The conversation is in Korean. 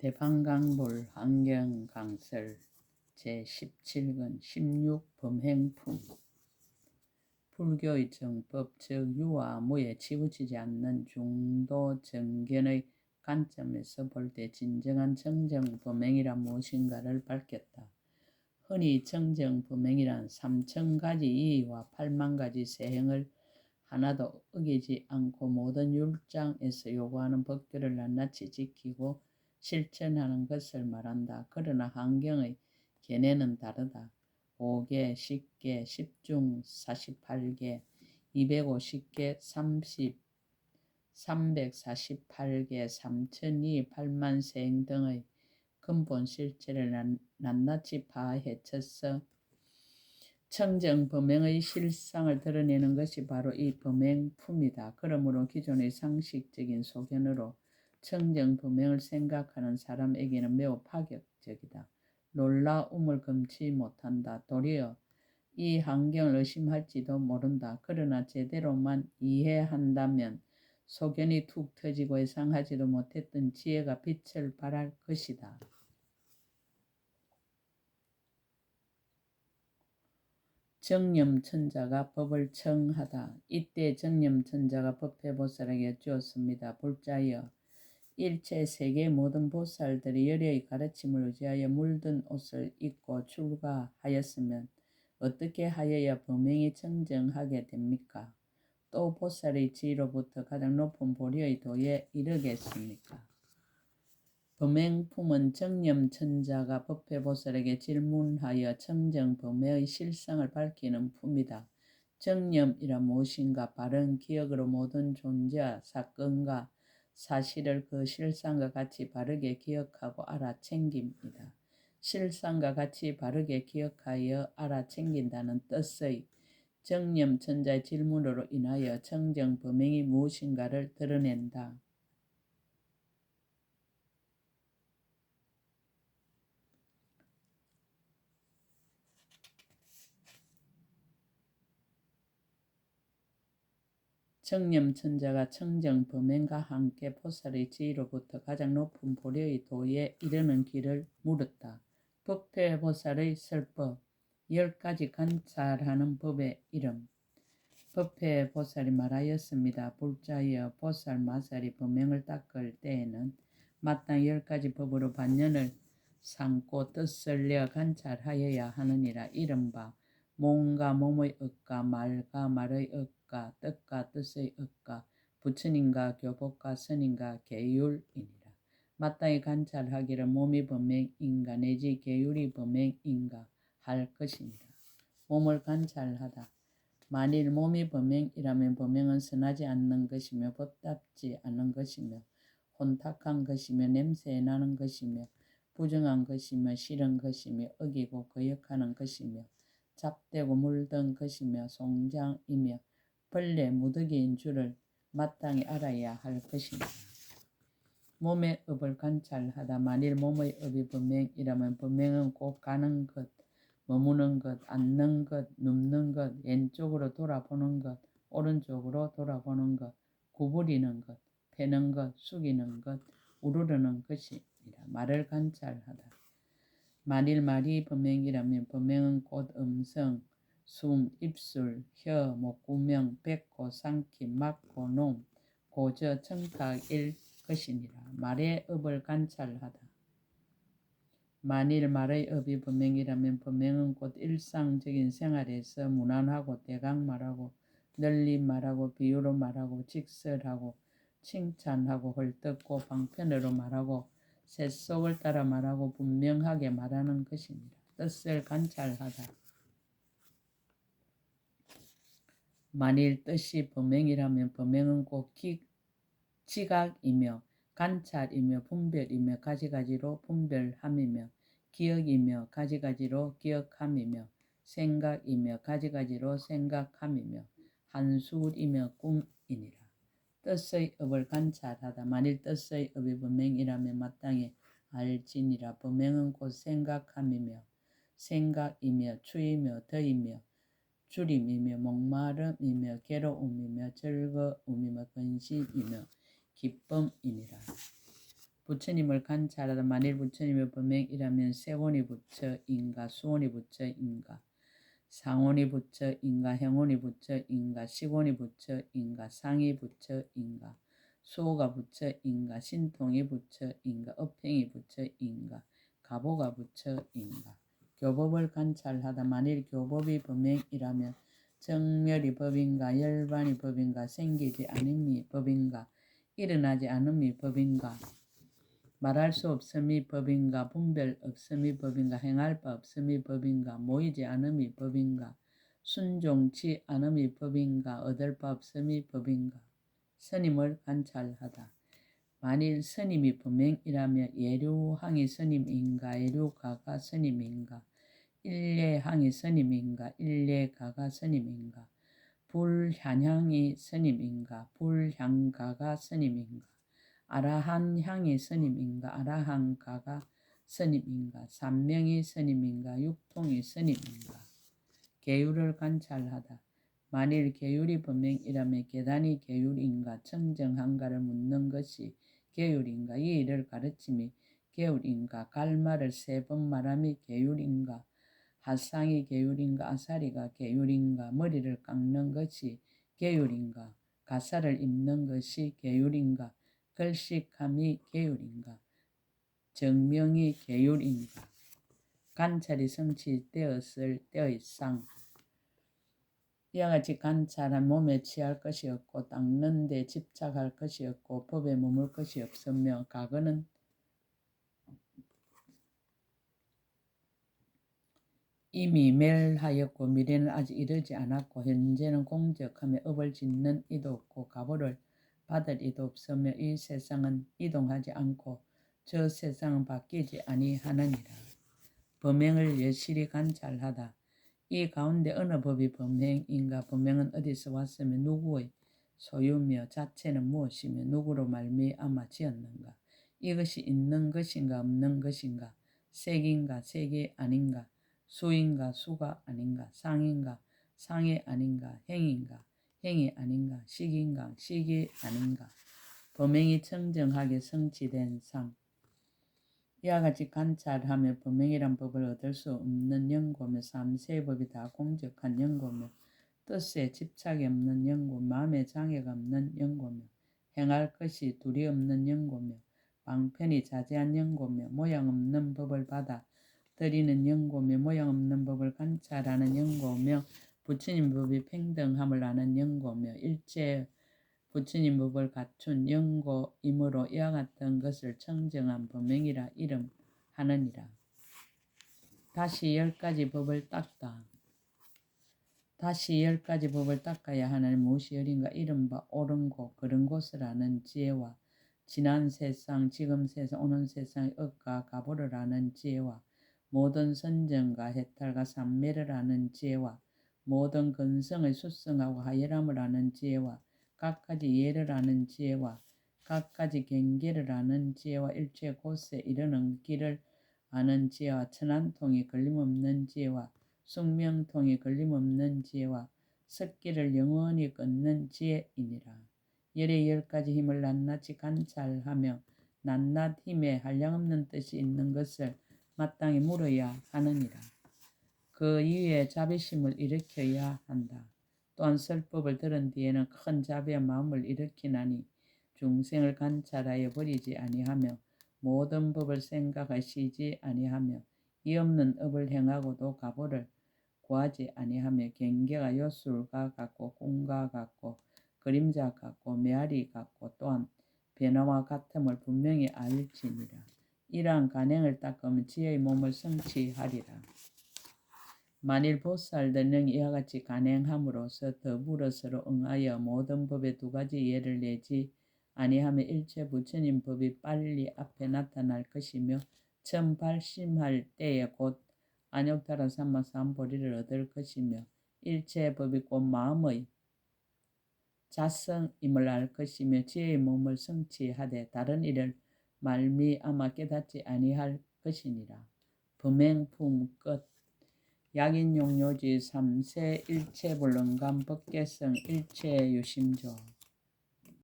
대방강불 환경강설 제17권 16 범행품 불교의 정법 즉 유와 무에 치우치지 않는 중도 정견의 관점에서 볼 때 진정한 정정범행이란 무엇인가를 밝혔다. 흔히 정정범행이란 3000가지 이의와 80,000가지 세행을 하나도 어기지 않고 모든 율장에서 요구하는 법규를 낱낱이 지키고 실천하는 것을 말한다. 그러나 환경의 견해는 다르다. 5개, 10개, 10중 48개, 250개, 348개, 3002, 8만세행 등의 근본 실체를 낱낱이 파헤쳐서 청정범행의 실상을 드러내는 것이 바로 이 범행품이다. 그러므로 기존의 상식적인 소견으로 청정범행을 생각하는 사람에게는 매우 파격적이다. 놀라움을 금치 못한다. 도리어 이 환경을 의심할지도 모른다. 그러나 제대로만 이해한다면 소견이 툭 터지고 예상하지도 못했던 지혜가 빛을 발할 것이다. 정념천자가 법을 청하다. 이때 정념천자가 법회보살에게 여쭈었습니다. 불자여, 일체 세계의 모든 보살들이 열애의 가르침을 의지하여 물든 옷을 입고 출가하였으면 어떻게 하여야 범행이 청정하게 됩니까? 또 보살의 지위로부터 가장 높은 보리의 도에 이르겠습니까? 범행품은 정념천자가 법회보살에게 질문하여 청정범행의 실상을 밝히는 품이다. 정념이란 무엇인가? 바른 기억으로 모든 존재와 사건과 사실을 그 실상과 같이 바르게 기억하고 알아챙깁니다. 실상과 같이 바르게 기억하여 알아챙긴다는 뜻의 정념천자의 질문으로 인하여 청정범행이 무엇인가를 드러낸다. 정념천자가 청정범행과 함께 보살의 지위로부터 가장 높은 보리의 도에 이르는 길을 물었다. 법회보살의 설법 10가지 관찰하는 법의 이름. 법회보살이 말하였습니다. 불자여, 보살 마살이 범행을 닦을 때에는 마땅히 10가지 법으로 반년을 삼고 뜻을 내어 관찰하여야 하느니라. 이른바 몸과 몸의 억과 말과 말의 억과 뜻과 뜻의 억과 부처님과 교법과 선인과 계율이니라. 마땅히 관찰하기를 몸이 범행인가 내지 계율이 범행인가 할 것이니라. 몸을 관찰하다. 만일 몸이 범행이라면 범행은 선하지 않는 것이며 법답지 않은 것이며 혼탁한 것이며 냄새나는 것이며 부정한 것이며 싫은 것이며 어기고 거역하는 것이며 잡되고 물든 것이며 송장이며 벌레 무더기인 줄을 마땅히 알아야 할 것이다. 몸의 업을 관찰하다. 만일 몸의 업이 범행이라면 범행은 꼭 가는 것, 머무는 것, 앉는 것, 눕는 것, 왼쪽으로 돌아보는 것, 오른쪽으로 돌아보는 것, 구부리는 것, 패는 것, 숙이는 것, 우르르는 것이니라. 말을 관찰하다. 만일 말이 범행이라면 범행은 곧 음성, 숨, 입술, 혀, 목구멍, 배코, 삼킴, 막고, 놈, 고저, 청탁일 것이니라. 말의 업을 관찰하다. 만일 말의 업이 범행이라면 범행은 곧 일상적인 생활에서 무난하고 대강 말하고 널리 말하고 비유로 말하고 직설하고 칭찬하고 헐뜯고 방편으로 말하고 셋속을 따라 말하고 분명하게 말하는 것입니다. 뜻을 관찰하다. 만일 뜻이 범행이라면 범행은 꼭 지각이며 관찰이며 분별이며 가지가지로 분별함이며 기억이며 가지가지로 기억함이며 생각이며 가지가지로 생각함이며 한술이며 꿈이니라. 뜻의 업을 관찰하다. 만일 뜻의 업이 범행이라면 마땅히 알지니라. 범행은 곧 생각함이며 생각이며 추이며 더이며 주림이며 목마름이며 괴로움이며 즐거움이며 근심이며 기쁨이니라. 부처님을 관찰하다 만일 부처님의 범행이라면 세원이 부처인가 수원이 부처인가 상원이 부처인가 행원이 부처인가 식원이 부처인가 상이 부처인가 수호가 부처인가 신통이 부처인가 업행이 부처인가 가보가 부처인가 교법을 관찰하다 만일 교법이 범행이라면 정멸이 법인가 열반이 법인가 생기지 않음이 법인가 일어나지 않음이 법인가 말할 수 없음이 법인가 분별 없음이 법인가 행할 바 없음이 법인가 모이지 않음이 법인가 순종치 않음이 법인가 얻을 바 없음이 법인가 스님을 관찰하다. 만일 스님이 범행이라면 예류항이 스님인가 예류가가 스님인가 일례항이 스님인가 일례가가 스님인가 불향향이 스님인가 불향가가 스님인가 아라한향이 스님인가 아라한가가 스님인가 삼명이 스님인가 육통이 스님인가 계율을 관찰하다. 만일 계율이 범행이라면 계단이 계율인가 청정한가를 묻는 것이 계율인가 이 일을 가르침이 계율인가 갈말을 3번 말함이 계율인가 하상이 계율인가 아사리가 계율인가 머리를 깎는 것이 계율인가 가사를 입는 것이 계율인가 걸식함이 계율인가 정명이 계율인가 관찰이 성취되었을 때의 상 이와 같이 관찰한 몸에 취할 것이 없고 닦는 데 집착할 것이 없고 법에 머물 것이 없으며 과거는 이미 멸하였고 미래는 아직 이르지 않았고 현재는 공적하며 업을 짓는 이도 없고 가보를 받을 이도 없으며 이 세상은 이동하지 않고 저 세상은 바뀌지 아니하느니라. 범행을 여실히 관찰하다. 이 가운데 어느 법이 범행인가 범행은 어디서 왔으며 누구의 소유며 자체는 무엇이며 누구로 말미암아 지었는가 이것이 있는 것인가 없는 것인가 색인가 색이 아닌가 수인가 수가 아닌가 상인가 상이 아닌가 행인가 행이 아닌가 식인가 식이 아닌가 범행이 청정하게 성취된 상 이와 같이 관찰하며 범행이란 법을 얻을 수 없는 연고며 삼세의 법이 다 공적한 연고며 뜻에 집착이 없는 연고 마음에 장애가 없는 연고며 행할 것이 둘이 없는 연고며 방편이 자제한 연고며 모양 없는 법을 받아 들이는 연고며 모양 없는 법을 관찰하는 연고며 부처님 법이 평등함을 아는 연고며 일체 부처님 법을 갖춘 연고이므로 이와 같은 것을 청정한 범행이라 이름하느니라. 다시 10가지 법을 닦다. 다시 10가지 법을 닦아야 하는 무엇이 어린가 이른바 옳은 곳 그른 곳을 아는 지혜와 지난 세상 지금 세상 오는 세상의 업과 가보를 아는 지혜와 모든 선정과 해탈과 삼매를 아는 지혜와 모든 근성의 수성하고 하열함을 아는 지혜와 각가지 예를 아는 지혜와 각가지 경계를 아는 지혜와 일체 곳에 이르는 길을 아는 지혜와 천안통이 걸림없는 지혜와 숙명통이 걸림없는 지혜와 습기를 영원히 끊는 지혜이니라. 열의 10가지 힘을 낱낱이 관찰하며 낱낱 힘에 한량없는 뜻이 있는 것을 마땅히 물어야 하느니라. 그 이후에 자비심을 일으켜야 한다. 또한 설법을 들은 뒤에는 큰 자비와 마음을 일으키나니 중생을 관찰하여 버리지 아니하며 모든 법을 생각하시지 아니하며 이 없는 업을 행하고도 가보를 구하지 아니하며 경계가 요술과 같고 꿈과 같고 그림자 같고 메아리 같고 또한 변화와 같음을 분명히 알지니라. 이러한 간행을 닦으면 지혜의 몸을 성취하리라. 만일 보살들 능히 이와 같이 간행함으로써 더불어 서로 응하여 모든 법의 2가지 예를 내지 아니하며 일체 부처님 법이 빨리 앞에 나타날 것이며 처음 발심할 때에 곧 안욕타라 삼마삼보리를 얻을 것이며 일체 법이 곧 마음의 자성임을 알 것이며 지혜의 몸을 성취하되 다른 일을 말미암아 깨닫지 아니할 것이니라. 범행품 끝. 약인용료지 3세 일체불능감 법계성 일체유심조